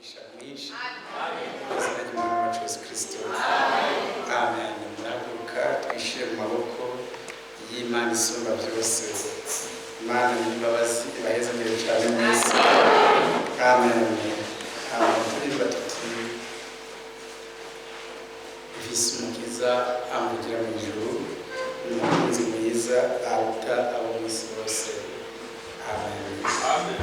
mwinshi mu izina ry'umwami wacu Yesu Kristo. Amen. Murahaguruka twishyire mu maboko y'Imana isumba byose. Imana y'imbabazi ibaheze mbere cyane mwese. Amen. Turirimba tuti visi umukiza amugira mu ijuru, umukunzi mwiza aruta abo mu isi bose. Amen. Amen.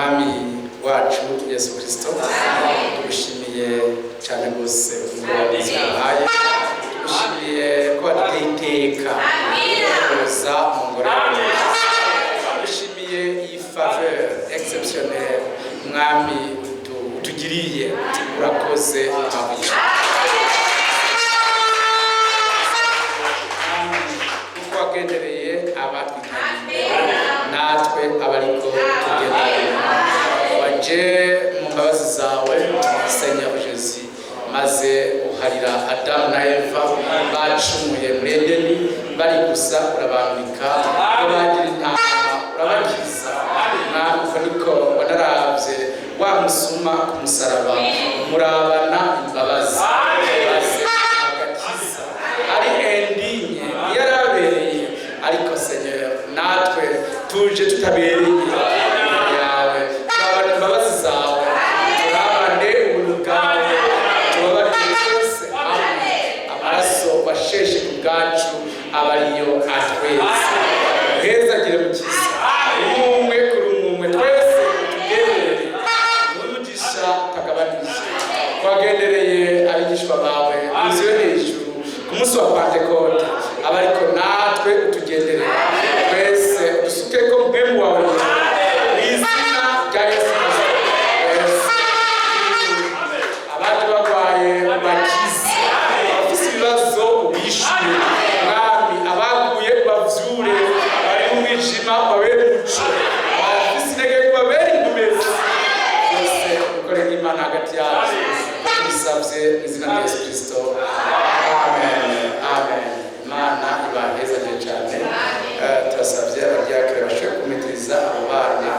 mwami wacu Yesu Kristo, tugushimiye cyane rwose umurongozi wahaye, tugushimiye ko wateye iteka kuza mu ngorane, tugushimiye iyi faveur exceptionnelle mwami utugiriye, urakoze amabuye kuko wagendereye abatwitanye natwe abariko tugendeye, waje mu mbabazi zawe Seigneur Jésus, maze uharira Adamu na Eva bacumuye muri Edeni, bari gusa urabambika, urabagira intama, urabakiza mwami, uko niko wanaravye wa musuma ku musaraba, murabana imbabazi maze agakiza ari endinye yarabereye, ariko Seigneur natwe tuje tutabereye yawe, turabana imbabazi zawe, turabane ubuntu bwawe, tubabarire twese amaraso washeshe ku bwacu aba ariyo atweza, uhezagire mukiza umwe kuri umwe twese tugenderere umugisha utagabanije, twagendereye abigishwa bawe uziwe hejuru ku munsi wa Pentekote, aba ariko natwe utugenderere twese udusukeko mpemu wawe mu izina rya Yesu Kristo. Abaje barwaye bakize, abafite ibibazo ubishyure mwami, abaguye bavyure, bari mu mwijima babere umuco, abafite intege babere inkomezi, byose ukorera Imana hagati yacu, tubisabye mu izina rya Yesu Kristo, amen amen. Imana ibahezagire cyane, turasabye abadiakre bashobora kumetiriza abo bana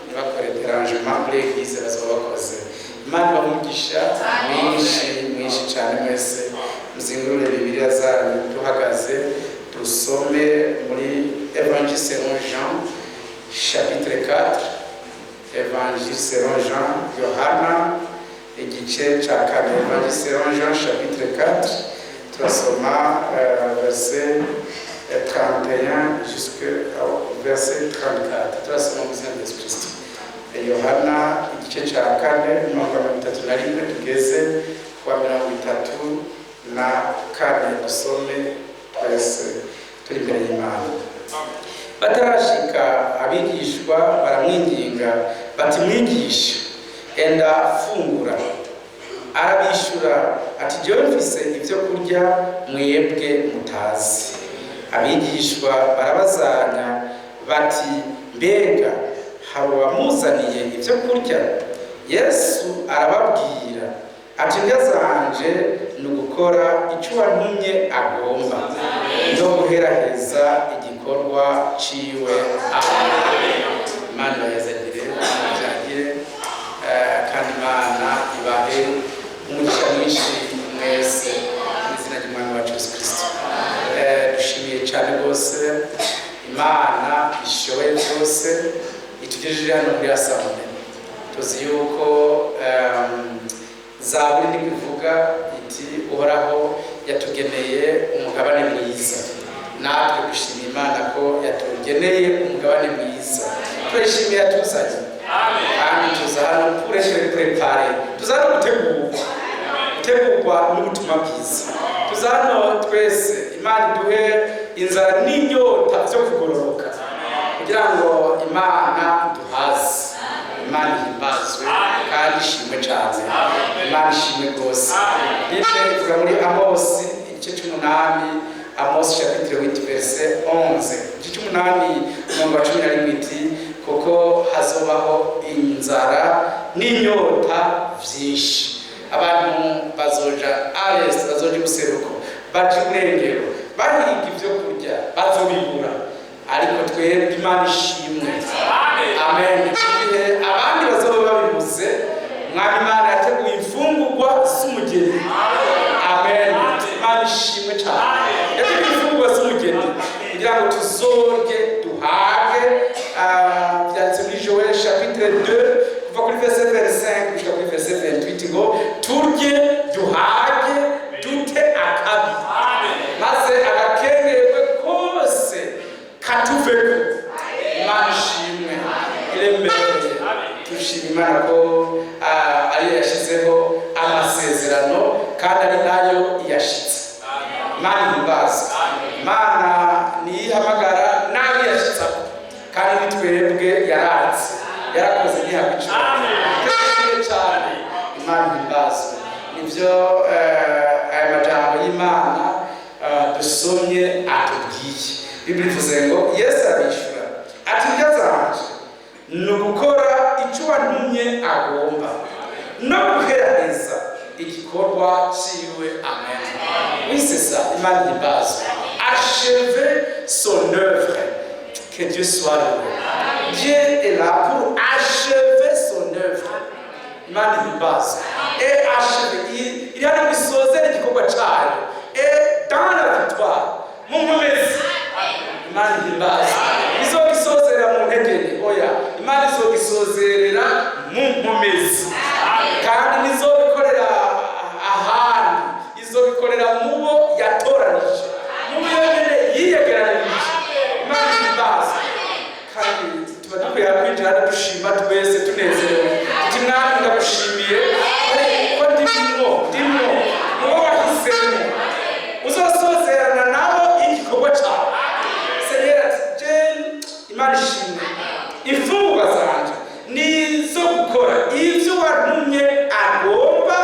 ntibakore derangement muri eglise bazaba bakoze. Imana ibamugisha mwinshi cyane, mwese muzingurure Bibiliya zanyu tuhagaze, dusome muri Évangile selon Jean chapitre 4, Évangile selon Jean, Yohana igice cya 4, Évangile selon Jean chapitre 4, turasoma verset 31 jusqu'au verset 34, turasoma mu izina rya Yesu Kristo. Yohana igice cya 4 mirongo 31 tugeze kwa 34, dusome twese turi imbere y'Imana. Batarashika abigishwa baramwinginga bati, mwigisha, enda fungura. Arabishura ati, jewe mfise ibyo kurya mwebwe mutazi. Abigishwa barabazanya bati, mbega hari uwamuzaniye ibyo kurya? Yesu arababwira ati, ndya zanje ni ugukora icyo wantumye agomba, no guheraheza igikorwa ciwe. Amen. Imana ibahezagire, ibyagire, kandi Imana ibahe umugisha mwinshi mwese mu izina ry'Umwami wacu Yesu Kristo. Dushimiye cyane rwose Imana ishoboye byose itugejeje hano muri Asamble. Tuzi yuko Zaburi n'ibivuga iti, uhoraho yatugeneye umugabane mwiza. Natwe dushimiye Imana ko yatugeneye umugabane mwiza, turishimiye yatuzanye, kandi tuza hano prepare, tuza hano gutegurwa n'ubutumwa bwiza, tuza hano twese Imana iduhe inzara n'inyota byo kugororoka, kugira ngo Imana duhaze. Imana ihimbazwe kandi ishimwe cyane, Imana ishimwe rwose. Bible ivuga muri Amosi igice cy'umunani, Amosi chapitre 8 verset 11, igice cy'umunani mirongo 11 iti, kuko hazobaho inzara n'inyota byinshi, abantu bazoja arest, bazoja ubuseruko, baje urengero, bahiga ibyo kurya bazobibura, ariko twebwe Imana ishimwe. Amen. Igihe abandi bazoba babibuze, Mwami Imana yateguye imfungurwa z'umugeni. Amen. Imana ishimwe cyane, yateguye imfungurwa z'umugeni kugira ngo tuzorye duhage. Byanditse muri Joel chapitre 2 kuva kuri verset 25 gushika kuri verset 28 ngo turye duhage dute akabi, maze agakengerwe kose katuveko. Imana ishimwe, irembereye dushima Imana ko ariyo yashyizeho amasezerano kandi ari nayo yashitse. Imana ihimbaza. Imana niyihamagara nabi yashitse kandi nitwebwe yaratse yarakoze ntihabicwa cyane. Imana ihimbaza. Nivyo aya majambo y'Imana dusomye atubwiye. Biblia ivuze ngo Yesu abishura ati byazanje ni ugukora icyo wantumye agomba no guheraheza igikorwa ciwe. Amen. Oui, c'est ça. Imana ihimbaza. Achever son œuvre. Que Dieu soit loué. Dieu est là pour achever son œuvre. Imana ihimbaza. Et achever. Il y a une chose igikorwa cyayo. Et dans la victoire. Mu nkomezi. Imana ihimbaza. Izogisozera mu ntegene. Oya. Imana izogisozerera mu nkomezi. Kandi nizobikorera ahandi. Izobikorera mubo yatoranije. Mubo yonyene yiyegeranirije. Imana ihimbaza. Kandi tuba dukwiye kwinjira dushima twese tunezerewe. Ati Mwami ndagushimiye ko ndimo mubo wahisemo. Uzosozerana nabo igikorwa cyawe. Seigneur ati Imana ishimwe. Imfungwa zanje nizo gukora ivyo wantumye agomba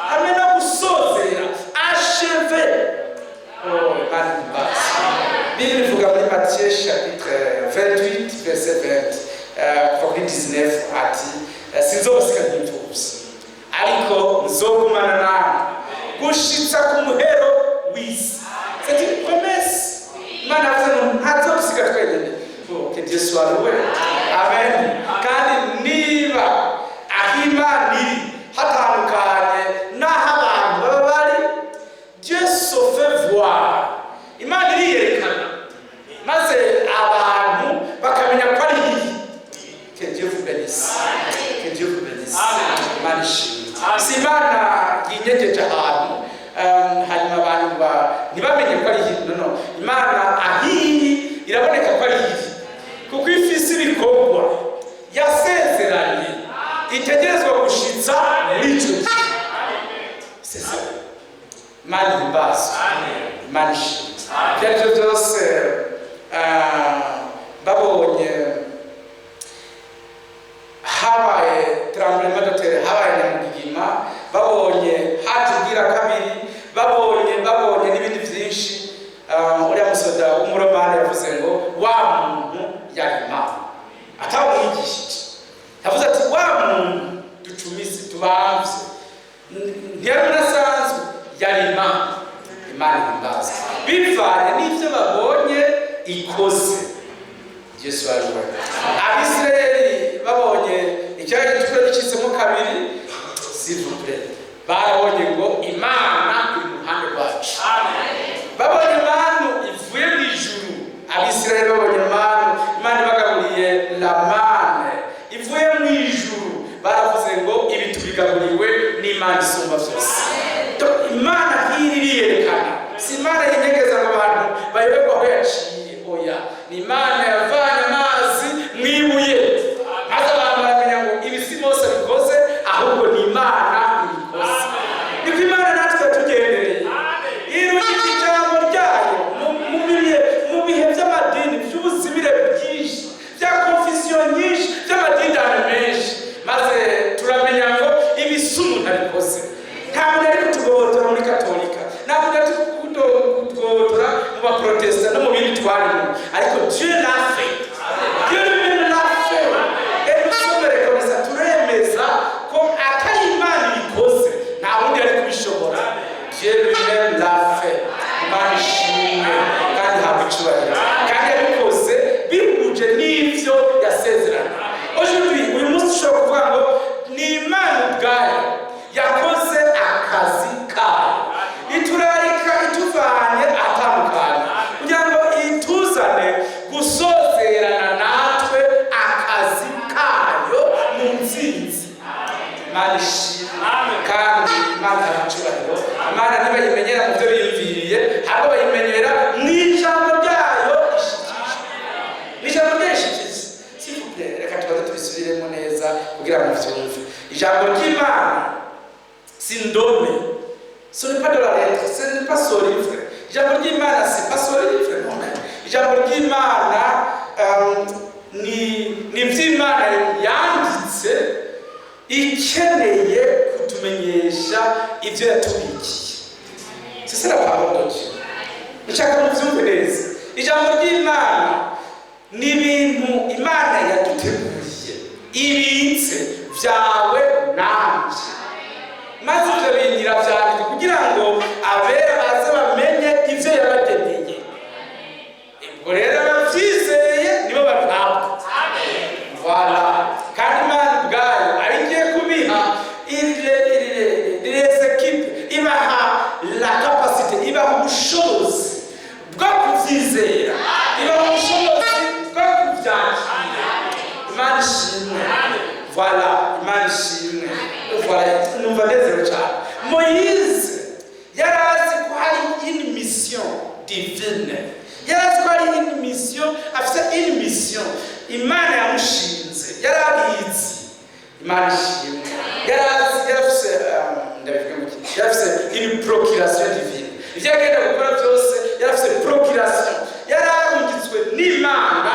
hamwe no gusozera achever. Oh, Imana ihimbaza. Bible ivuga muri Matthieu chapitre 28 verset 20 kuva kuri 19 ati sinzobasiga nk'imfubyi ariko nzogumana nawe gushitsa ku muhero w'isi. C'est une promesse. Imana avuze ngo ntazogusiga twenyene. Que Dieu soit loué. Amen. Kandi niba aho Imana iri hatandukanye n'aho abantu baba bari, Dieu se fait voir. Imana iriyerekana maze abantu bakamenya ko ari iyi. Que Dieu vous bénisse. Que Dieu vous bénisse. Imana ishimwe. Si Imana yinyegeje ahantu hanyuma abantu ntibamenye ko ari iyi. No. Imana ahiri iraboneka ko ari iyi. Kuko ifise ibikorwa yasezeranye itegerezwa gushitsa muri icyo gihe. C'est ça. Imana ihimbaza. Imana ishimwe. Byarivyo byose babonye habaye tremblement de terre, habaye nyamugigima, babonye hatubwira kabiri, babonye n'ibindi byinshi. Uriya musoda w'umuromani yavuze ngo wa muntu yari Imana atawumwigishije. Yavuze ati wa muntu ducumise tubamvye ntiyari nasanzwe yari Imana. Imana ihimbaza. Bivanye n'ivyo babonye ikoze. Yesu arwe. Abisirayeli babonye icyaha gitwe gicitsemo kabiri, s'il vous plaît, barabonye ngo Imana iri mu ruhande rwacu. Babonye Imana ivuye mu ijuru. Abisirayeli babonye Imana ibagaburiye la mane ivuye mu ijuru. Baravuze ngo ibi tubigaburiwe n'Imana isumba byose. Imana iriyerekana. Si Imana yinyegeza ngo abantu bayoberwa aho yaciye. Oya, ni Imana yavanye amazi mwibuye maze abantu baramenya ngo ibi si Mose bikoze ahubwo ni Imana ibikoze. Niko Imana natwe tugendereye. Irungika ijambo ryayo mu bihe by'amadini by'ubuzimire bwinshi bya confusion nyinshi by'amadini menshi, maze turamenya ngo ibi si umuntu abikoze. Ntabwo ari kutugotora muri Katolika, ntabwo ari kutugotora mu Baprotestant no mu bindi twarimo, ariko Dieu l'a fait. Dieu lui-même l'a fait. Et nous sommes reconnaissants, turemeza ko atari Imana ibikoze nta wundi ari kubishobora. Dieu lui-même l'a fait. Imana ishimwe kandi habwa icyubahiro. Kandi yabikoze bihuje n'ivyo yasezeranye. Aujourd'hui, uyu munsi ushobora kuvuga ngo ni Imana ubwayo yakoze akazi kayo. Iturarika ituvanye atandukanye kugira ngo ituzane gusozerana natwe akazi kayo mu nsinzi. Imana ishimwe kandi Imana aracyubahiro. Imana ntibayimenyera mu byo biyumviriye, ahubwo bayimenyera mu ijambo ryayo ishikije. Ijambo ryayo ishikije. S'il vous plaît, reka tubaze tubisubiremo neza kugira kugira ngo vyumve ijambo ry'Imana sindome, ce n'est pas de la lettre, ce n'est pas sur livre. Ijambo ry'Imana c'est pas sur livre, non mais ijambo ry'Imana ni vy'Imana yanditse ikeneye kutumenyesha ivyo yatubikiye. C'est ça la parole de Dieu. Nshaka muvyumve neza. Ijambo ry'Imana ni ibintu Imana yaduteguriye ibitse vyawe nanje, maze ivyo bintu iravyandika kugira ngo abera baze bamenye ivyo yabageneye. Ubwo rero abavyizeye nibo babihabwa. Voilà. Kandi Imana ubwayo arigiye kubiha les équipes, ibaha la capacité, ibaha ubushobozi bwo kuvyizera, ibaha ubushobozi bwo kuvyakira. Imana ishimwe. Voilà, Imana ishimwe. Voilà, numva nezerewe cyane. Moïse yarazi ko hari une mission divine, yarazi ko hari une mission, afite une mission Imana yamushinze, yarabizi. Imana ishimwe. Yarafise une procuration divine. Ivyo agenda gukora byose yarafise procuration, yararungitswe n'Imana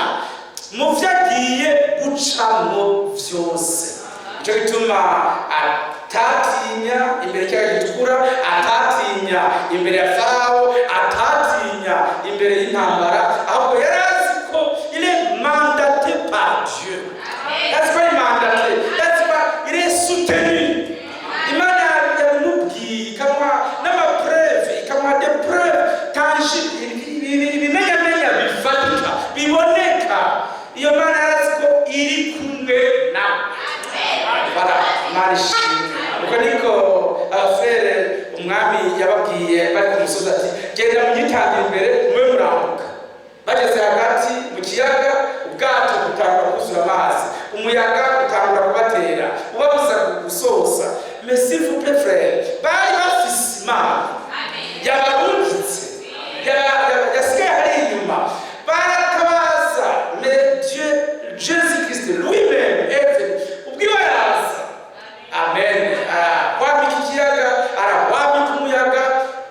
mu vyo agiye gucamo vyose. Ico gituma atatinya imbere y'icyaha gitukura, atatinya imbere ya Farawo, atatinya imbere y'intambara, ahubwo yarazi ko il est mandaté par Dieu. That's why mandaté. That's why il est soutenu. Imana yamubwiye ikamuha n'amapreuve, ikamuha des preuves tangibles, ibimenyamenya bifatika biboneka. Iyo Mana yarazi ko iri kumwe nawe. Voilà, Imana ishimwe. Ubwo niko abafere umwami yababwiye bari ku musozi ati genda mugitangira imbere mube murambuka. Bageze hagati mu kiyaga, ubwato butangura kuzura amazi, umuyaga utangura kubatera ubabuza gusoza. Mais s'il vous plaît frère, bari bafise Imana yabarungitse, yasigaye hari inyuma, baratabaza. Mais Dieu, Jésus-Christ lui-même ubwiwe araza. Amen. Arakwambika ikiyaga, arakwambika umuyaga.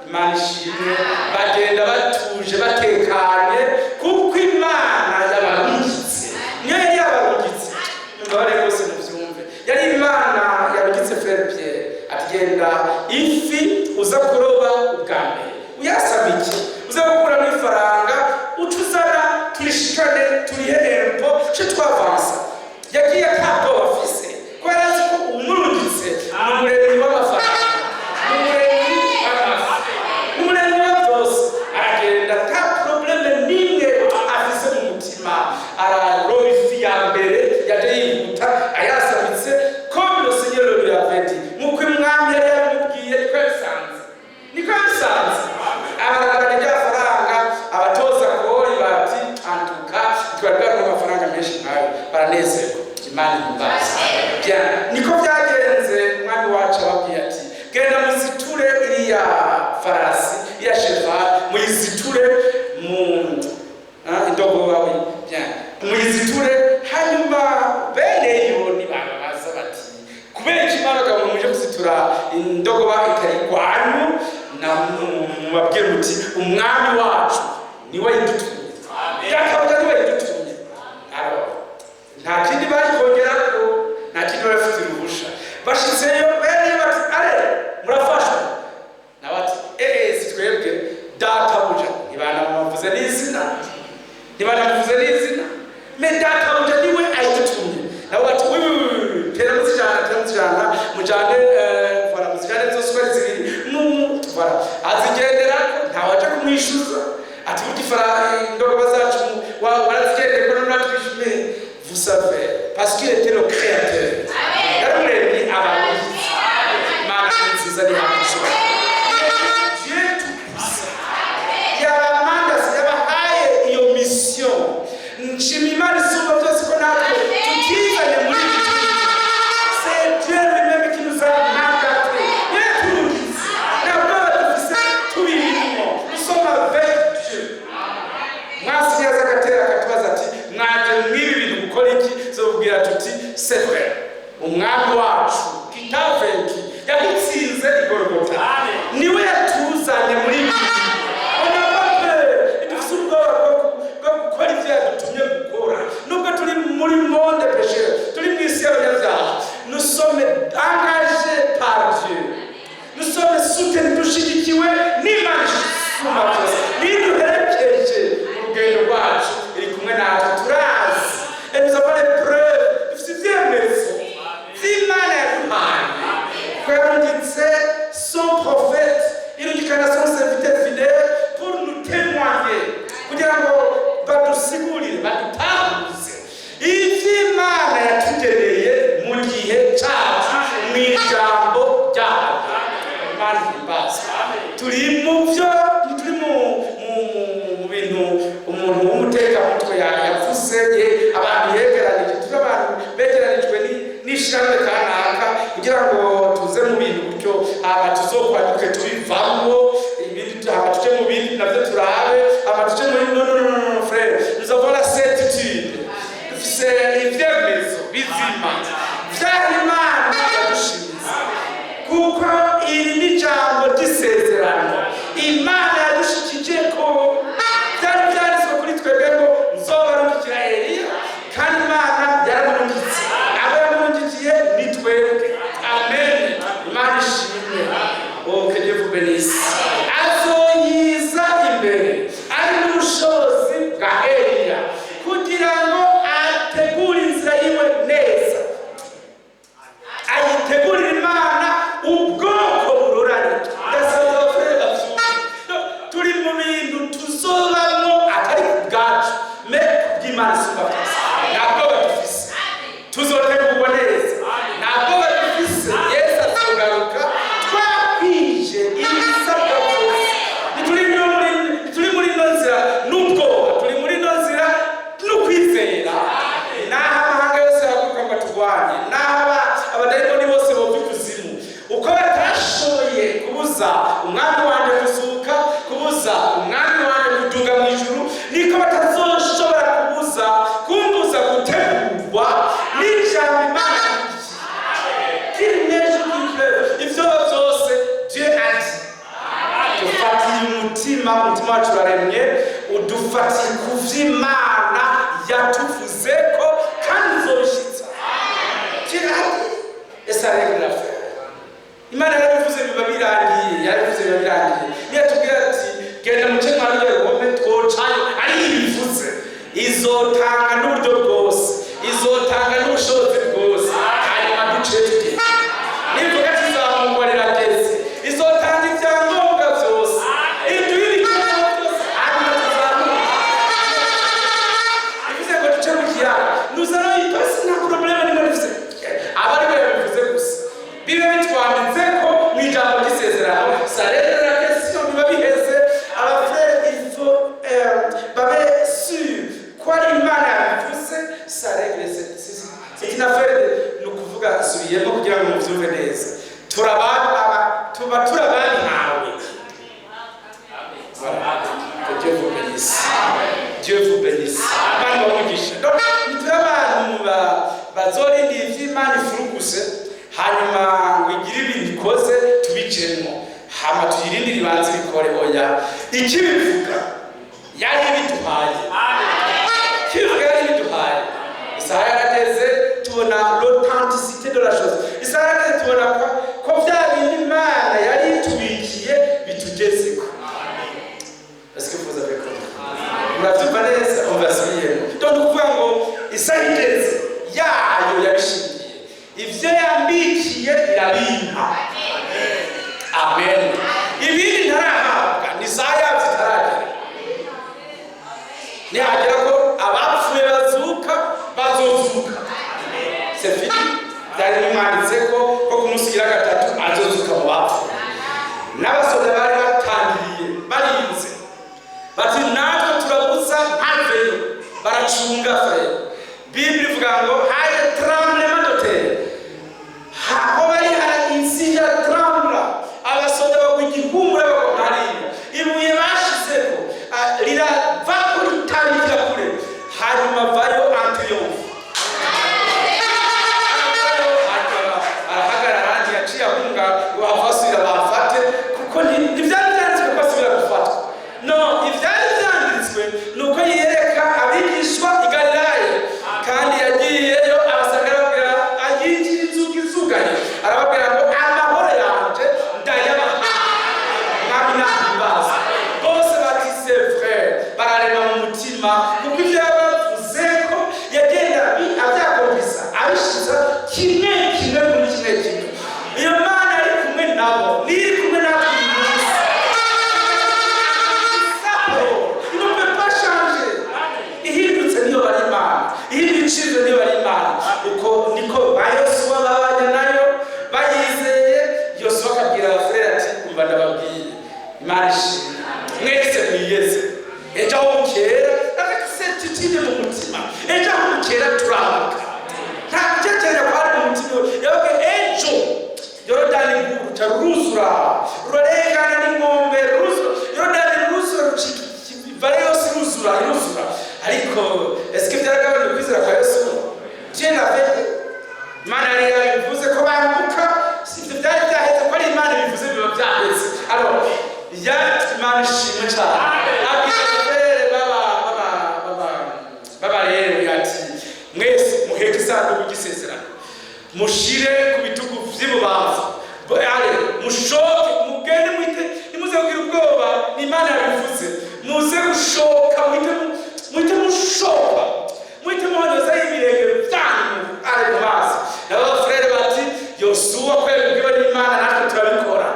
Imana ishimwe. Bagenda batuje batekanye kuko Imana yabarungitse. Niyo yari yabarungitse. Mbabare rwose muvyumve. Yari Imana yarungitse Frère Pierre atagenda ifi uza kuroba ubwa mbere uyasaba iki, uza gukura n'ifaranga ucuzana turishikane turihe empo cyo twavansa. Yagiye atabwo bafise ko yarazi ko umurungitse umuremyi w'amafaranga, umuremyi wa byose. Aragenda nta probleme n'imwe afise mu mutima, araroba ifi ya mbere yaje yihuta ayasabitse comme le Seigneur lui avait dit. Nk'uko umwami yari yamubwiye niko yabisanze, niko yabisanze. Abaragana ry'amafaranga abatoza kori bati antuka twari amafaranga menshi nkayo baranezerwa. Imana imbaza. Bien, niko byagenze. Umwami wacu ababwiye ati genda muziture iriya farasi ya cheval, muyiziture mu indogo wawe. Bien, muyiziture hanyuma beneyo nibabaza bati kubera ikimana gabo muje kuzitura indogoba itari kwanyu, na mubabwire muti umwami wacu niwe yidutumye. Yakabuja niwe yidutumye. Nta kindi bari kongerako, nta kindi bafite uruhusha. Bashitseyo bene bati ale murafashwa. Na bati sitwebwe databuja ntibanamuvuze n'izina, ntibanamuvuze n'izina. Me databuja niwe ayidutumye. Na bati tera muzijana mujane fara muzijane zose kwari zibiri fara azigendera ntawaje kumwishuza ati buti fara indogoba zacu warazigendera ko natwishume. Vous savez, parce qu'il était le créateur. Amen. Dieu tout-puissant. Il y a la mandat, il y a la haie et une mission. C'est Dieu lui-même qui nous a umwami wacu kitaveki yagutsinze igorogota niwe yatuzanye muri ibi dufite ubwoba bwo gukora ibyo yadutumye gukora nubwo turi muri monde péché turi mu isi y'abanyabyaha nous sommes engagés par Dieu nous sommes soutenus dushigikiwe n'Imana isumba byose niduherekeje urugendo rwacu iri kumwe natwe turazi et nous avons les preuves dufite ibyemezo by'Imana yaduhaye ko yarungitse son prophète irungikana son serviteur fidèle pour nous témoigner kugira ngo badusigurire badutahuze ivy'Imana yatugeneye mu gihe cyacu mu ijambo ryayo. Imana ibaze turi mu byo turi mu bintu umuntu w'umutekamutwe yavuze abantu yegeranije turi abantu begeranijwe n'ishyirahamwe kanaka kugira ngo tuze mu bintu gutyo tuzokwaduke tubivamo ibindi tuje mu bindi nabyo turabe tuje muri no frère nous avons la certitude dufise ibyemezo bizima by'Imana yadushimiza kuko iri n'ijambo ry'isezerano Imana yadushikije ko byari byanditswe kuri twebwe ngo nzobarungikira Eliya kandi Imana yaramurungitse abo yamurungikiye ni twebwe. Amen. Imana ishimwe. Que Dieu vous bénisse. Azoyiza imbere ari n'ubushobozi bwa Eliya kugira ngo ategure inzira yiwe neza ayitegurira Imana ubwoko buroranye turi mu bintu tuzobamo atari ku bwacu me bw'Imana isumba byose ntabwo badufise tuzotegurwa neza ntabwo badufise Yesu azogaruka twakwije ibisabwa byose turi muri ino nzira n'ubwoba turi muri ino nzira n'ukwizera n'aho amahanga yose yaguka ngo turwanye n'aho abadayimoni bose bova ikuzimu uko batashoboye kubuza umwami wanjye kuzuka kubuza umwami wanjye kuduga mu ijuru niko batazoshobora kumbuza gutegurwa n'ijambo Imana kiri n'ejo ibyo byose Dieu ati dufatiye umutima wacu uraremye udufatiye ku vy'Imana yatuvuze ko kandi izobishitsa kirahari esa regla fe Imana yarabivuze biba birangiye niyatubwira ati genda muce mwariye ruhome twocayo ari ibivuze izotanga n'uburyo bwose izotanga n'ubushobozi bwose hanyuma duce tugenda nivuga tuzamugorera tese izotanga ibyangombwa byose iduha ibikoresho byose hanyuma tuzamuka ivuze ngo duce mu kiyaga nous allons y passer nta problème nimwe bivuze abari babivuze gusa bibe bitwanditse ko mu ijambo ry'isezerano ça règle la question biba biheze abafrère il faut babe sûr ko ari Imana yabivuze ça règle c'est une affaire no kuvuga asubiyemo kugira ngo muvyumve neza tuba turabani hawe. Voilà. Que Dieu vous bénisse. Dieu vous bénisse. Imana bamugisha donc niturabantu bazorinda ivy'Imana ifuruguse hanyuma ngo igire ibintu ikoze tubicemo hama tuyirindire ibanze bikore oya ikibivuga yari biduhaye kivuga yari biduhaye Isaha yarateze tubona l'authenticité de la chose Isaha yarateze tubona ko vya bintu Imana yari itubikiye bitugezeko. Est-ce que vous avez compris? Muravyumva neza umvasiyemo donc kuvuga ngo Isaha igeze yayo yabishingiye ivyo yambikiye irabimpa. Amen. Ibindi ntarahabwa ni Isaha yazitaragera nihagera ko abapfuye bazozuka c'est fini byari bimwanditse ko ku munsi wa gatatu azozuka mu bapfuye n'abasoda bari batangiriye barinze bati natwe turabuza ntaveyo baracunga frère Bible ivuga ngo haje tremblement de terre aho bari hari isi ya trembla abasoda bagwigi ruruzura rurarengana n'inkombe yorodani ruruzura vale yose iruzura ariko eske byaragabanije kwizera kwa Yesu je nafete Imana yari yabivuze ko bambuka sivyo byari byaheze ko ari Imana bivuze biba byaheze alors ya Imana ishimwe cyane abisere baba rero yati mwese muheke isanduku gisezerano mushire ku bitugu vy'ibubamfu ale mushoke mugende mwite nimuze kugira ubwoba ni Imana yabivuze muze gushoka mwite mushoka mwite muhonoza ibirenge byanyu ale mubazi nabo frere bati Yosuwa kwebwe n'Imana natwe turabikora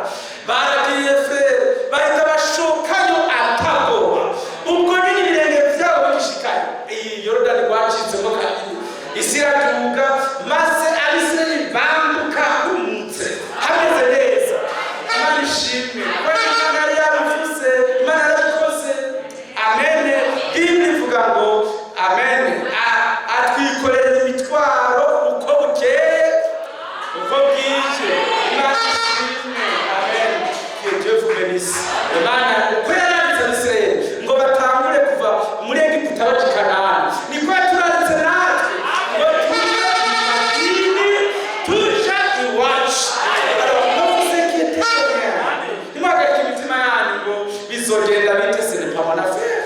baragiye frere bahita bashokayo atagoba ubwo ni ibirenge byabo bishikaye iyi Yorodani rwacitsemo kabiri isi iratuga maze Abisirayeli bambuka humutse hameze neza Imana ishimwe ko Imana yari yabivuze Imana yarabikoze amen Biblia ivuga ngo amen atwikorera imitwaro uko bukeye uko bwije Imana ishimwe amen Dieu vous bénisse Imana uko yaranze Abisirayeli ngo batangure kuva muri Egiputa baje Kanaani niko yaturanze natwe ngo tuje madini tuja iwacu nimwagarika imitima yanyu ngo bizogenda bite ce n'est pas mon affaire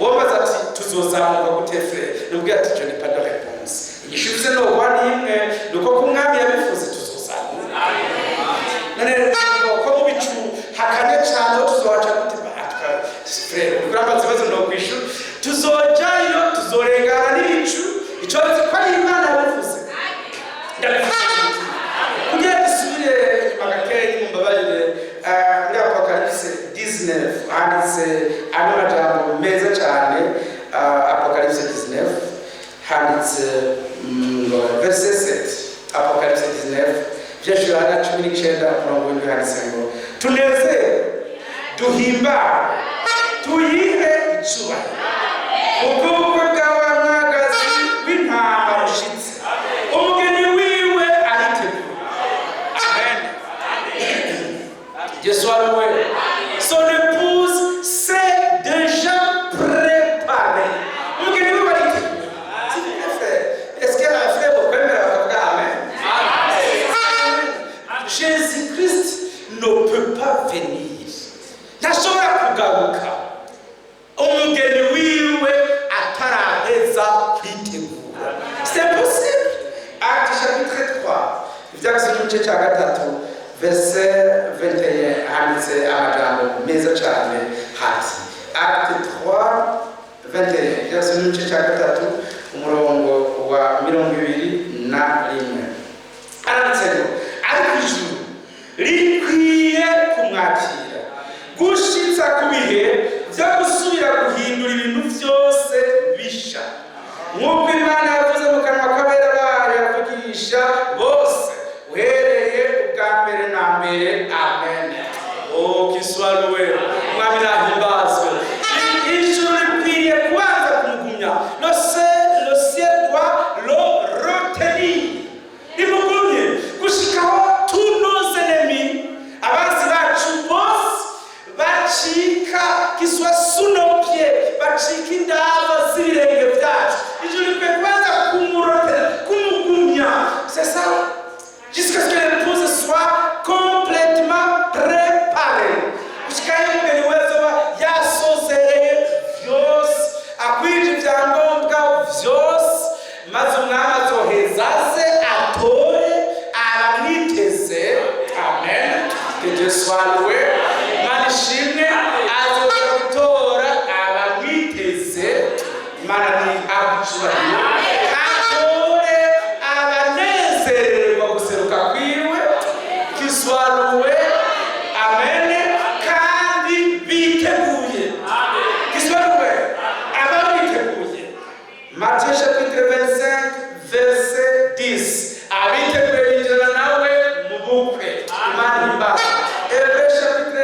womaze ati tuzozamuka gute frere nubwo ati je n'ai pas de réponse igishubise no kwani imwe nuko kumwami yabifuze tuzozamuka none ko mu bicu hakane cyane tuzowaca gute bahatwa frere kurambaza bazo no kwishu tuzojayo tuzorengana n'ibicu ico ko ari Imana yabivuze kugira dusubire magakeye mumbabarire muri Apocalypse 19 handitse amajambo meza cyane Apocalypse 19 handitse verset 7 Apocalypse 19 Yohana 19 handitse ngo tunezere duhimba tuyihe icyubahiro ubwoko bw'abamwagazi w'intama bushitse umugeni wiwe aritegura amen Yesu aruwe son épouse s'est déjà préparée umugeni wiwe aritegura est-ce que la frère vous pouvez bakavuga amen Jésus-Christ ne peut pas venir ntashobora kugaruka umugeni wiwe ataraheza kwitegura c'est possible Acte chapitre 3 ivyagise n'igice cya gatatu verset 21 handitse amajambo meza cyane hati Acte 3 21 ivyagise n'igice cya gatatu umurongo wa 21 aranditse ngo ariko ijuru rikwiye kumwakira gushitsa ku bihe byo gusubira guhindura ibintu byose bisha nk'uko Imana yavuze mu kanwa k'abera bayo yavugisha bose uhereye ubwa mbere na mbere amen kiswaruwe mwami nahimbazwe ijuru rikwiriye kubanza kumugumya le ciel doit le retenir rimugumye gushikaho tous nos ennemis abanzi bacu bose bacika qui soit sous nos pieds bacika indava z'ibirenge byacu ijuru rikwiye kubanza kumugumya c'est ça jusqu'à ce que l'épouse soit complètement préparée gushikaho umugeni wese yasozereye vyose akwije ibyangombwa vyose maze umwami azoheza se atore aramwiteze amen que Dieu soit loué Imana ishimwe azoza gutora abamwiteze Imana ni abucubahiro atore abanezererwa guseruka kwiwe kiswaruwe amen kandi biteguye kiswaruwe ababiteguye Matthieu chapitre 25 verset 10 abiteguye binjira nawe mu bukwe Imana imbaza Hébreux chapitre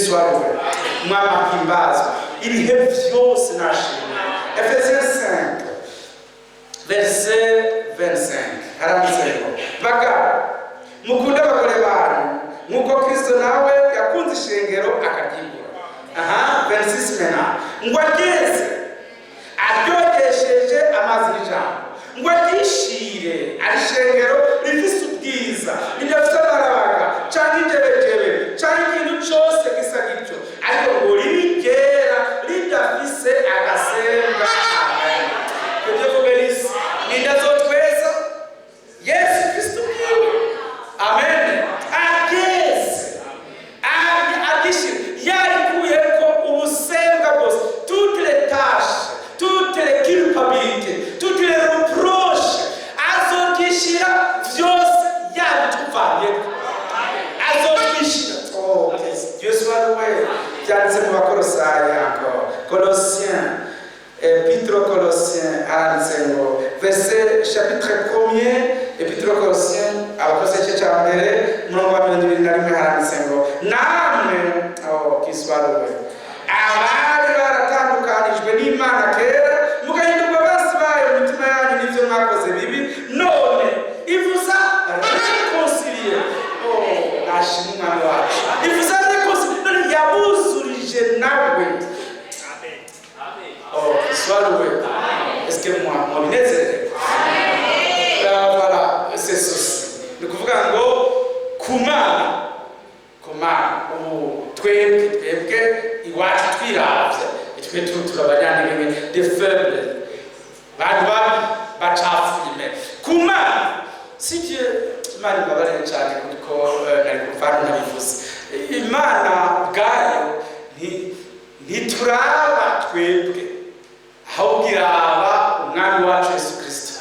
soit loué. Mwama himbazwa ibihe byose nashimwe. Ephésiens 5 verset 25 haranditseho bagabo mukunda abagore banyu nk'uko Kristo nawe yakunze ishengero akaryigura. 26 mena ngo ageze aryogesheje amazi y'ijambo ngo aryishire ari ishengero rifise ubwiza ridafite amarabaga cyangwa injebejebe cyangwa ikintu cyose gisa gityo ariko ngo ribe ryera ridafise agasemba. Ibyo vuberisi nindazotweza Yesu Kristo mwiwe. Amen. Ageze agishira yarikuyeko ubusembwa bwose, toutes les tâches, toutes les culpabilités, toutes les reproches azogishira byose yabituvanyeko azogishira. Oh, Dieu soit loué. Byanditse mu Bakolosayi encore Colossiens Épître Colossiens Aranzengo verset chapitre 1er Épître Colossiens Abakolosayi cya mbere murongo wa 21 Aranzengo namwe kiswaruwe abari baratandukanijwe n'Imana kera mugahindurwa basi bayo mu mitima yanyu n'ivyo mwakoze bibi none ivuza réconcilier. Nashimwe Umwami wacu ivuza réconcilier none yabuzurije nawe. Soit loué. Est-ce que moi binezere? Voilà, c'est ceci. Ni kuvuga ngo kumana ubu twebwe iwacu twiravye twe turabanyane de faible bantu bacafuye kumana si Dieu Imana ibabarire cyane kuko nari kuvana nabivuze Imana bwayo ntituraba twebwe ahubwo iraba Umwami wacu Yesu Kristo.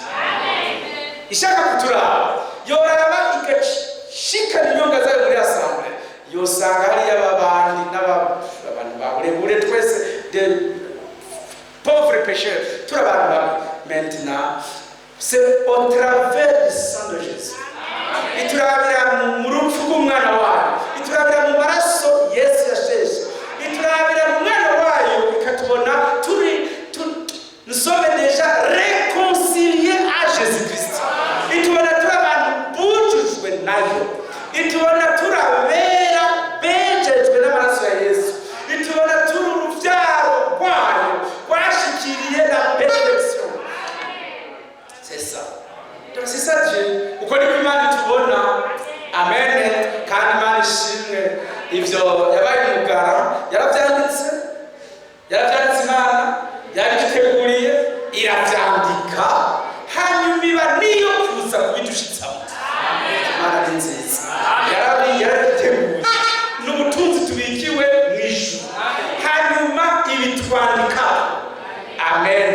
Ishaka kuturaba yoraba igashikana inyonga zayo muri assemblée yosanga hari y'abandi n'abantu baburebure twese de pauvres pécheurs turabana. Maintenant c'est au travers du sang de Jésus iturabira mu rupfu rw'umwana wayo, iturabira mu maraso Yesu yasheshe, iturabira mu mwana wayo ikatubona nous sommes déjà réconciliés à Jésus-Christ. Itubona turabantu bujujwe nayo, itubona turabera bejejwe n'amaraso ya Yesu, itubona turi uruvyaro rwayo rwashikiriye la perfection. C'est ça. Donc c'est ça Dieu. Uko niko Imana itubona. Amen. Kandi Imana ishimwe ivyo yabaye umugara yaravyanditse Imana yabiteguriye iravyandika hanyuma iba niyo kuza kubidushitsamo. Imana ni nziza yarabiteguye n'ubutunzi tubikiwe mw'ijuru hanyuma ibitwandika. Amen.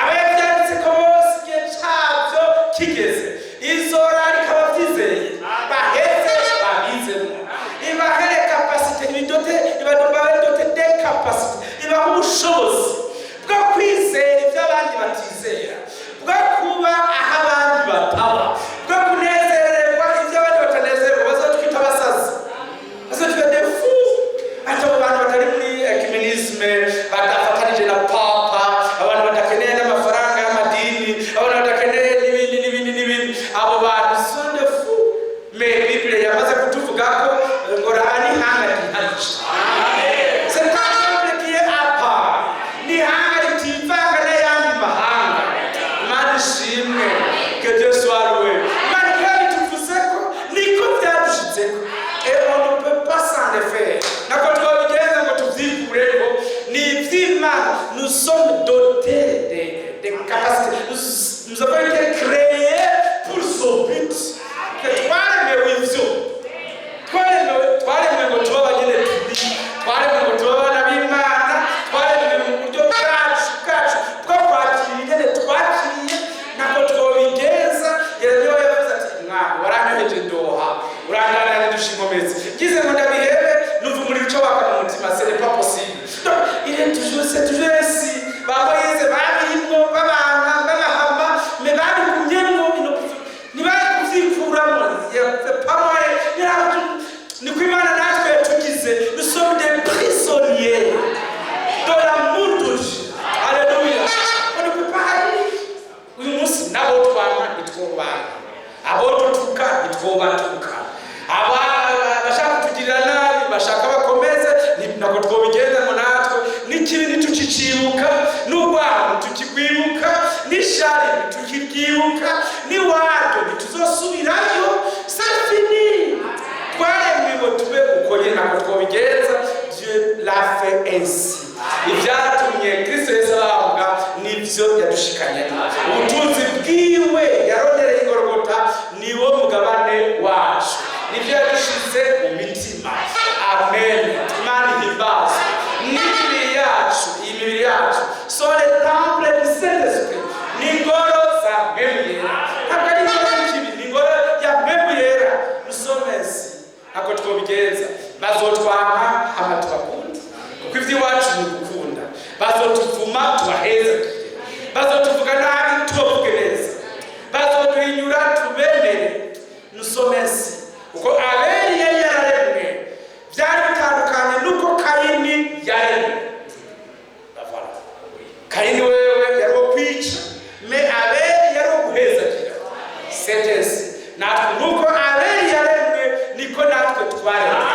Abavyanditse ko bose igihe cyabyo kigeze izorarika abavyizeye baheze babizemo ibahere capacité ibadote de capacité ibaha ubushobozi bwo kwizera ibyo abandi batizera, bwo kuba aho abandi bataba, bwo kunezererwa ibyo abandi batanezerwa. Bazotwita abasazi, bazotwita des fous. Ati abo bantu batari muri ecumenisme badafatanije na papa, abantu badakeneye n'amafaranga y'amadini, abantu badakeneye n'ibindi. Abo bantu sont des fous. Mais Bible yamaze kutuvuga ko ngo rani hanga ntihaje. C'est pas peuple qui est à part. Ni hanga ritivanga n'ayandi mahanga. Imana ishimwe. Que Dieu soit loué. Imana kandi tuvuze ko niko byadushitseko. Et on ne peut pas s'en défaire. Nako twabigenza ngo tuvyikureko ni ivy'Imana. Nous sommes dotés de capacités. Nous avons été créés pour son but. Que twaremewe ivyo. Twaremewe ngo tuba abanyene turi. Twaremewe ngo tuba abana b'Imana. Twaremewe mu buryo bwacu bwo kwakira ingene twakiriye nako twobigenza. Yeremiya yavuze ati mwana waranyoheje ndoha urangana n'idushinkomezi ngize ngo ndabihebe numva umuriro uco waka mu mutima. Ce n'est pas possible. Donc c'est toujours ainsi. Bakoyeze babimwo babahama mais babigumyemwo ntibari kuvyikuramo. Ni kw'Imana natwe yatugize. Nous sommes des tukwibuka n'ishari tukibyibuka n'iwaryo ntituzosubirayo safini twaremwe tube uko nyine ntabwo twobigenza. Dieu l'a fait ainsi. Ibyatumye Kristo Yesu ahabwa nibyo yadushikanyemo. Ubutunzi bwiwe yarondereye igorogota niwo mugabane wacu, nibyo yadushize mu mitima. Amen. Imana ihimbaza. N'imibiri yacu, imibiri yacu sont les temples du Saint-Esprit. Ni ingoro za Mpwemu Yera. Ntabwo ari ingoro y'ikibi, ni ingoro ya Mpwemu Yera. Musomesi ntabwo twobigenza. Bazotwanka hama tubakunda, kuko iby'iwacu ni ugukunda. Bazotuvuma tubaheza, bazotuvuga nabi tubavuge neza, bazoduhinyura tubemere. Musomesi uko Abeli yari yararemwe byari bitandukanye nuko Kayini yaremwe. Kayini wewe yari uwo kwica, me Abeli yari uwo guhezagira. Sentence natwe nuko Abeli yaremwe niko natwe twaremwe.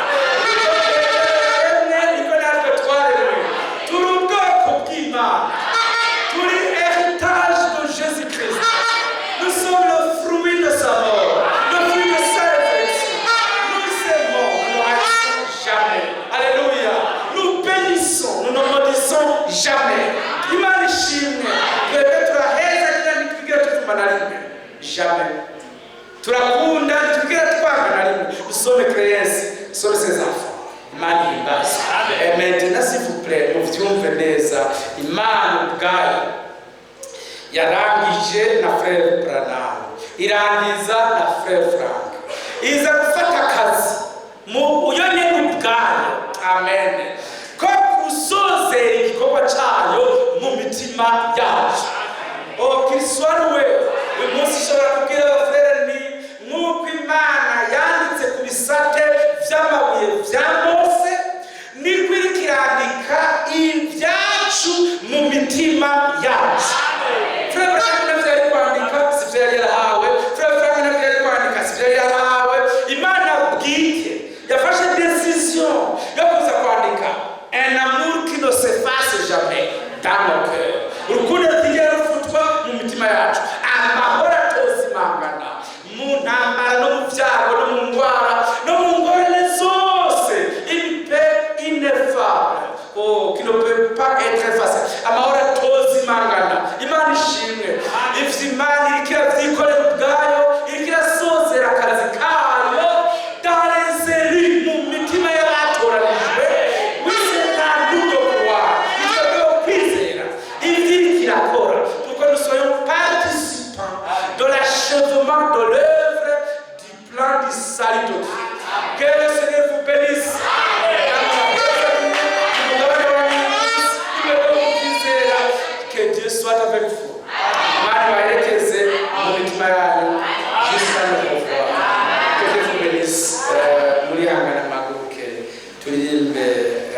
Niko natwe twaremwe. Turi ubwoko bw'Imana, turi héritage de Jésus-Christ. Nous sommes le fruit de sa mort, le fruit de sa résurrection. Nous aimons, nous ne haïssons jamais. Alléluia. Nous bénissons, nous ne maudissons jamais. Imana ishimwe, twebwe turaheza nyina ntitwigera tuvuma na rimwe. Jamais. Turakunda ntitwigera twanga na rimwe. Nous sommes créés, nous sommes ses enfants. Imana ihimbaza. Et maintenant s'il vous plaît, muvyumve neza, Imana ubwayo yarangije na Frère Branham, irangiza na Frère Frank, iza gufata akazi mu uyonyene ubwayo. Amen. Ko kusozera igikorwa cyayo mu mitima yacu. Qu'il soit loué. Uyu munsi ushobora kubwira abafurere ni nk'uko Imana yanditse ku bisate by'amabuye bya Mose, niko iriko irandika ibyacu mu mitima yacu. Frère Branham navyo yari kwandika sivyo yari yarahawe, Frère Frank navyo yari kwandika sivyo yari yarahawe. Imana bwite yafashe décision yo kuza kwandika un amour qui ne s'efface jamais dans nos cœurs. Urukundo rutigera rufutwa mu mitima yacu. Amahoro atozimangana mu ntambara no mu byago no mu ndwara no mu ngorane zose. Une paix ineffable, qui ne peut pas être effacée. Amahoro atozimangana. Imana ishimwe. Ivyo Imana iriko iravyikorera ubwayo, iriko irasozera akazi kayo dans les élus mu mitima y'abatoranijwe. Pour que nous soyons participants de l'achèvement de l'œuvre du plan du salut de Dieu. Que le Seigneur vous bénisse. Que Dieu soit avec vous. Jusqu'à nous revoir. Que Dieu vous bénisse. Turirimbe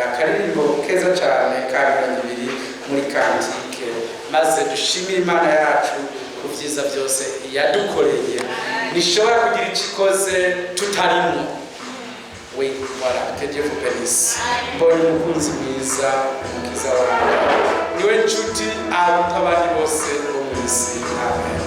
akaririmbo keza cyane kabiri muri kantike, maze dushimire Imana yacu ku byiza byose yadukoreye. Nishobora kugira ikikoze tutarimo. We voilà, que Dieu vous bénisse. Mbonye umukunzi mwiza, umukiza wawe, niwe nshuti aruta abandi bose bo mu isi. Amen.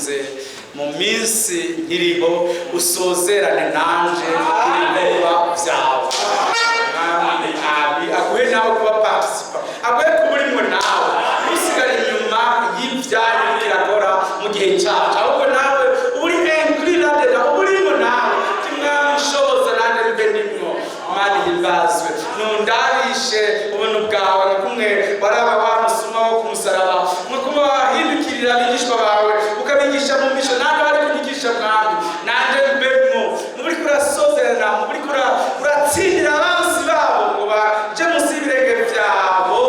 winginze mu minsi nkiriho usozerane nanje ibikorwa vyawe. Aguhe nawe kuba participa, aguhe kuba urimo nawe usigara inyuma y'ivyayo birakora mu gihe cyacu, ahubwo nawe uri included, urimo nawe kimwami shoboza nanje bibe nimwo. Imana himbazwe, nundabishe ubuntu bwawe nka kumwe waraba wa musuma wo kumusaraba, nka kumwe wahindukirira abigishwa bawe ukabigisha mu misho, nanjye bari kunyigisha mwami, nanjye mbemwo muri kurasozerana, muri kuratsindira abansi babo ngo baje munsi y'ibirenge vyabo,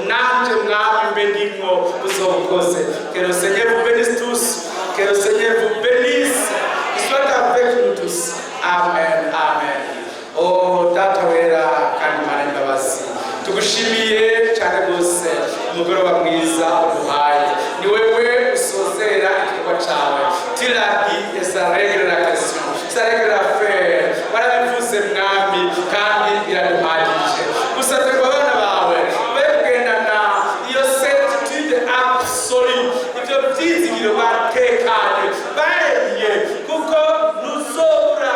nanjye mwami mbe ndimwo uzobukoze. Que le Seigneur vous bénisse tous, que le Seigneur vous bénisse, qu'il soit avec nous tous. Amen, amen. Oh data wera kandi Mana imbabazi, tugushimiye cyane rwose umugoroba mwiza uduhaye, ni wewe usozera igikorwa cyawe. Tirabi esa règle la question, esa règle la faire, warabivuze mwami kandi biraduhagije. Gusa twebwe abana bawe bari kugendana iyo certitude absolue, ibyo byizigiro batekanye baremye, kuko ntuzobura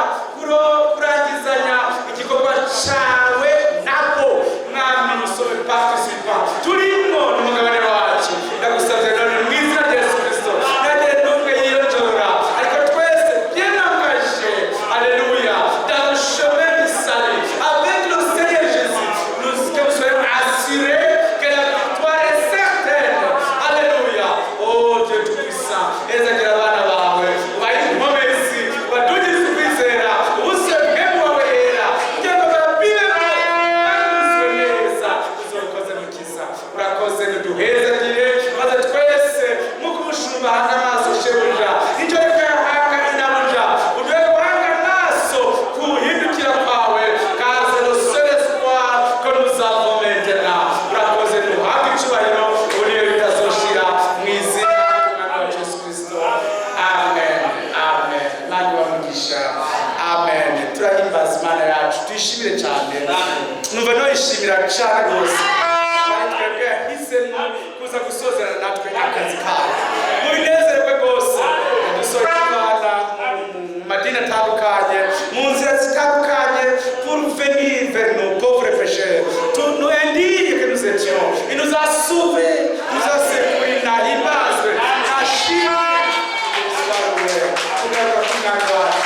kurangizanya igikorwa cyawe nabo mwami. Musome participa turimo n'umugabane wacu, ndagusabye none mu izina rya Yesu Kristo, nagire n'umwe yiyonjora, ariko twese bien engagé, alléluia, dans le chemin du salut avec le Seigneur Jésus, que nous soyons assurés que la victoire est certaine. Alléluia. Oh Dieu tout-puissant, ezekera abana bawe ubahe inkomezi, ubadugize ukwizera, ubuse mwemu wawe yera, kugira ngo babibe banyuzwe neza. Uzokoze mukiza, urakoze niduhezagire, maze twese nk'uko umushumba ahanga amaso shebuja, icyo ariko yahanga inabuja, uduhe guhanga amaso kuhindukira kwawe, kaze le seul espoir que nous avons maintenant. Urakoze duhabwe icyubahiro, uriyo bitazoshira mu izina ry'umwana wacu Yesu Kristo. Amen, amen. Imana ibamugisha. Amen. Turahimbaza Imana yacu, tuyishimire cyane. Numva noyishimira cyane rwose, bari twebwe yahisemo kuza gusozerana natwe akazi kawe. Mubinezerwe rwose, dusoje Imana mu madini atandukanye, mu nzira zitandukanye, pour venir vers nos pauvres pécheurs, nous indigne que nous étions. Il nous a sauvés, nous a secourus, nahimbazwe, nashimwe. Kugaruka k'umwami wacu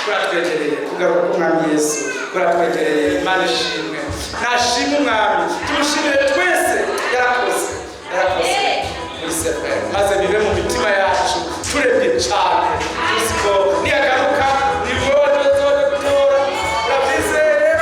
kuratwegereye, kugaruka k'umwami Yesu kuratwegereye. Imana ishimwe, nashimwe umwami, tumushimire twese. Yarakoze muri septembre, maze bibe mu mitima yacu turebye cyane, tuzi ko niyagaruka nibo tuzoje gutora. Urabyizeye?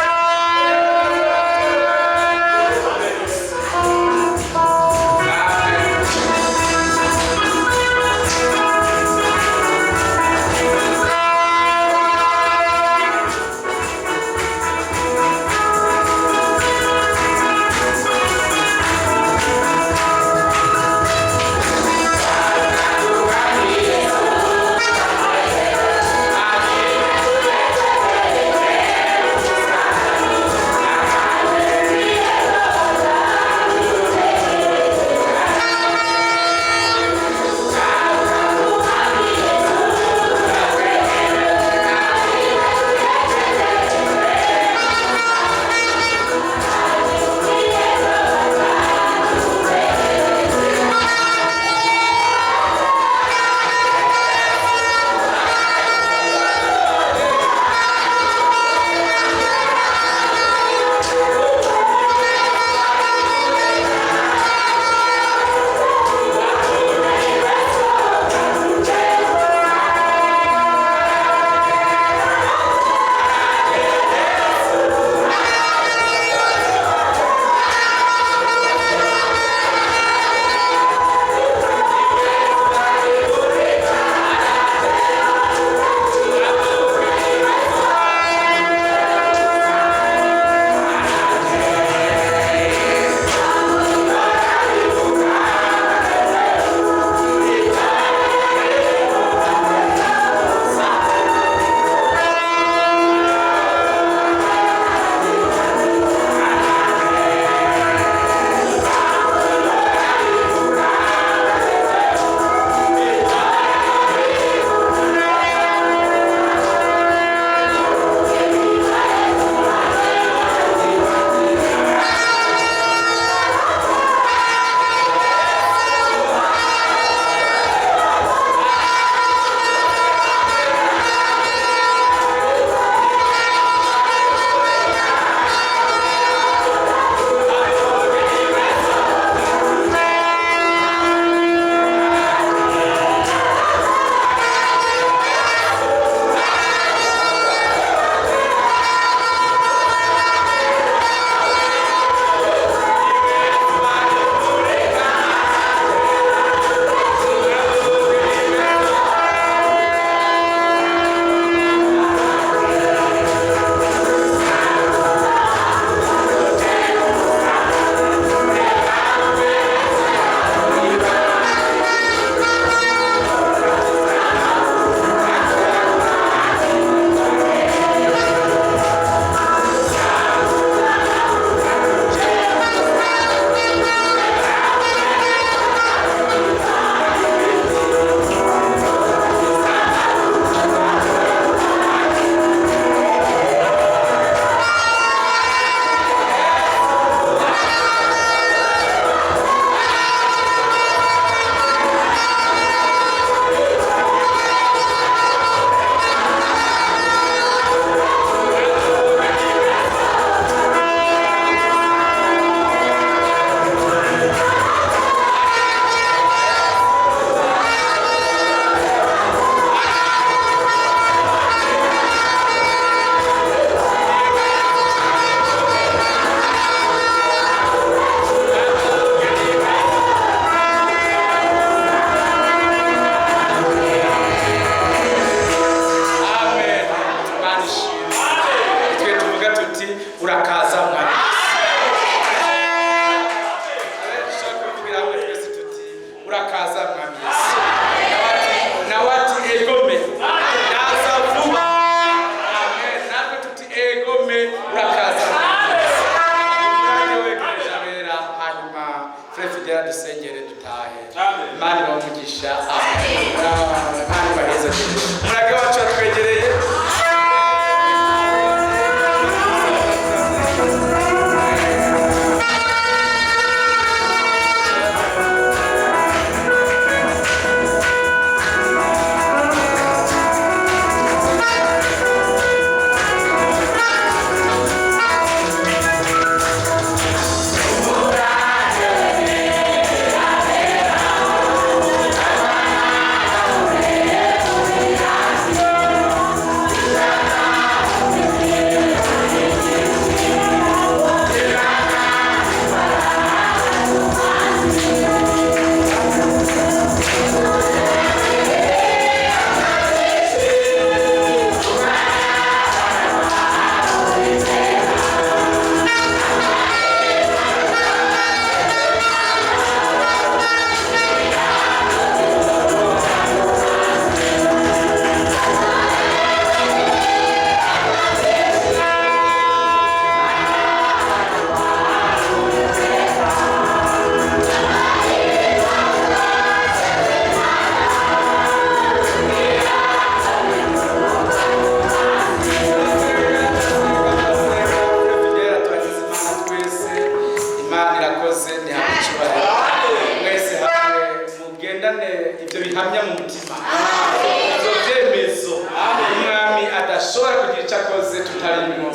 adashobora kugira icyo akoze tutarimwo,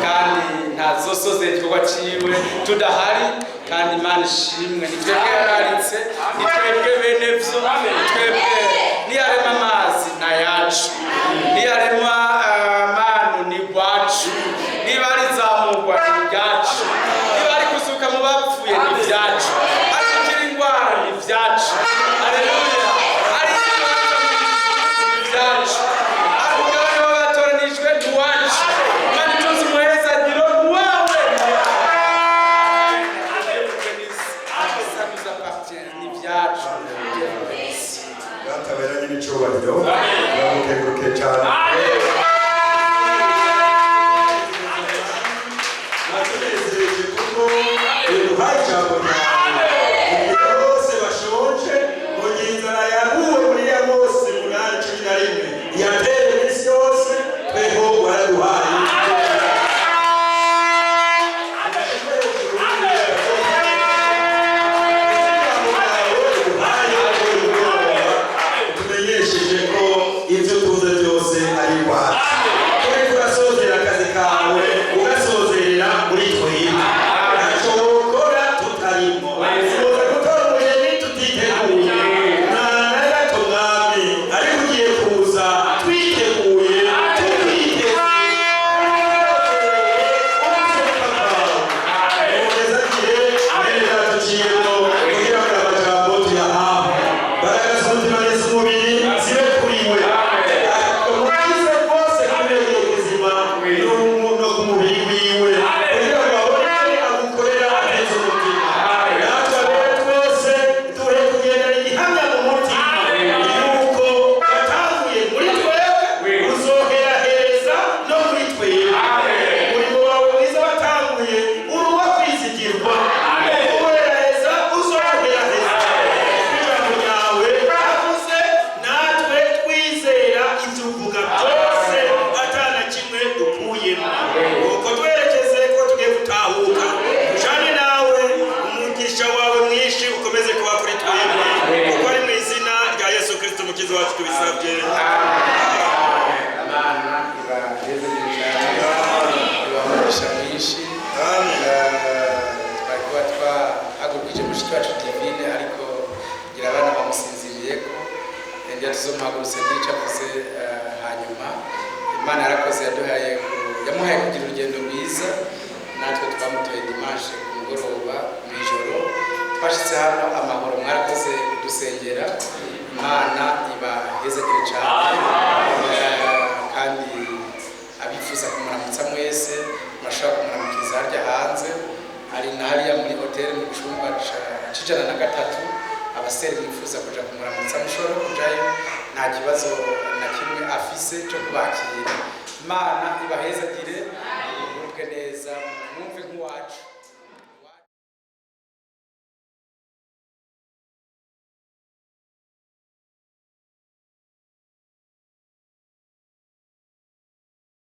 kandi ntazosoze igikorwa ciwe tudahari. Kandi Imana ishimwe, ni twebwe yararitse, ni twebwe bene vyo, ni twebwe niyarema amazi na yacu, niyarema manu ni gwacu, niba rizamurwa ni ryacu, niba ari kuzuka mu bapfuye ni vyacu, ari gukira ingwara ni vyacu. Haleluya! ari ni vyacu, ari umugabane w'abatoranijwe ni wacu, kandi tuzi umuhezagiro ni wawe. Bataberanye n'icyubahiro bamukenguruke cyane. Batunezereje kuko uduhaye ijambo ryawe bose bashonje mu gihe inzara yaguwe muri ya bose 8:11 yateye iminsi yose tweho waraduhaye. Ibyo tuze byose ari kwacu. Turi kurasozera akazi kawe ugasozerera muri twebwe. Ntacyo wokora tutarimo. Uza gutora umugeni tutiteguye. Nta na gato mwami ariko ugiye kuza twiteguye tukwiteguye. Umugezagire neza tuciyemo kugira ngo amajambo tuyahawe. Baragaza umutima neza umubiri zibe kuri we. Imana yarakoze yamuhaye kugira urugendo rwiza, natwe twamutoye dimanche ku mugoroba mw'ijoro twashitse hano amahoro. Mwarakoze kudusengera, Imana ibahezagire cyane, kandi abifuza kumuramutsa mwese mashaka kumuramukiriza harya hanze ari na hariya muri hoteli mu cyumba c'103. Abaseri bifuza kuja kumuramutsa mushobora kujayo, nta kibazo na kimwe afise cyo kubakira. Imana ibahezagire.